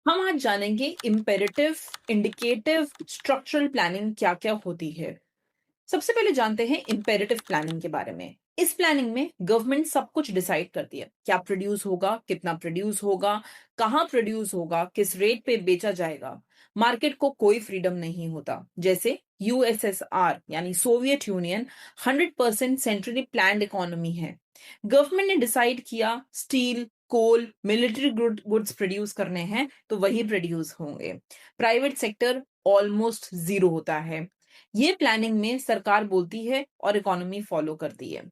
हम आज जानेंगे इम्पेरेटिव, इंडिकेटिव, स्ट्रक्चरल प्लानिंग क्या-क्या होती है। सबसे पहले जानते हैं इम्पेरेटिव प्लानिंग के बारे में। इस प्लानिंग में गवर्नमेंट सब कुछ डिसाइड करती है। क्या प्रोड्यूस होगा, कितना प्रोड्यूस होगा, कहाँ प्रोड्यूस होगा, किस रेट पे बेचा जाएगा। मार्केट को कोई फ्रीडम नहीं होता। जैसे यूएसएसआर यानी Soviet union 100% centrally planned economy है। गवर्नमेंट ने डिसाइड किया स्टील, कोल, मिलिट्री गुड्स प्रोड्यूस करने हैं तो वही प्रोड्यूस होंगे। प्राइवेट सेक्टर ऑलमोस्ट जीरो होता है। ये प्लानिंग में सरकार बोलती है और इकोनॉमी फॉलो करती है।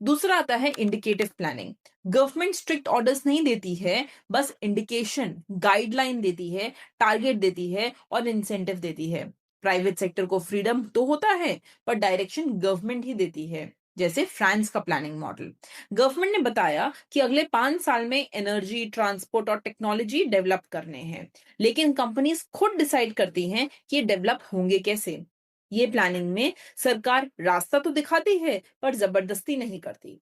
दूसरा आता है indicative planning. Government strict orders नहीं देती है, बस इंडिकेशन, गाइडलाइन देती है, टारगेट देती है और इंसेंटिव देती है। प्राइवेट सेक्टर को फ्रीडम तो होता है, पर डायरेक्शन गवर्नमेंट ही देती है। जैसे फ्रांस का प्लानिंग मॉडल। गवर्नमेंट ने बताया कि अगले 5 साल में एनर्जी, ट्रांसपोर्ट और टेक्नोलॉजी डेवलप करने हैं, लेकिन कंपनीज खुद डिसाइड करती हैं कि ये डेवलप होंगे कैसे। ये प्लानिंग में सरकार रास्ता तो दिखाती है, पर जबरदस्ती नहीं करती।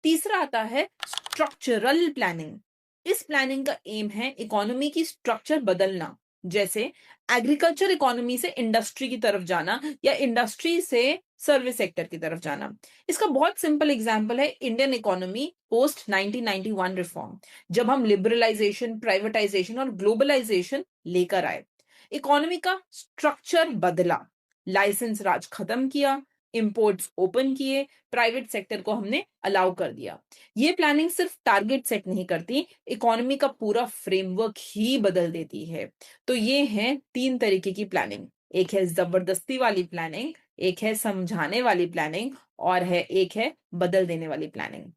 तीसरा आता है स्ट्रक्चरल प्लानिंग। इस प्लानिंग का एम है इकोनॉमी की स्ट्रक्चर बदलना। जैसे एग्रीकल्चर इकोनॉमी से इंडस्ट्री की तरफ जाना या इंडस्ट्री से सर्विस सेक्टर की तरफ जाना। इसका बहुत सिंपल एग्जांपल है इंडियन इकोनॉमी पोस्ट 1991 रिफॉर्म, जब हम लिबरलाइजेशन, प्राइवेटाइजेशन और ग्लोबलाइजेशन लेकर आए। इकोनॉमी का स्ट्रक्चर बदला, लाइसेंस राज खत्म किया, इंपोर्ट्स ओपन किए, प्राइवेट सेक्टर को हमने अलाउ कर दिया। ये प्लानिंग सिर्फ टारगेट सेट नहीं करती, इकोनॉमी का पूरा फ्रेमवर्क ही बदल देती है। तो ये हैं 3 तरीके की प्लानिंग। एक है जबरदस्ती वाली प्लानिंग, एक है समझाने वाली प्लानिंग और एक है बदल देने वाली प्लानिंग।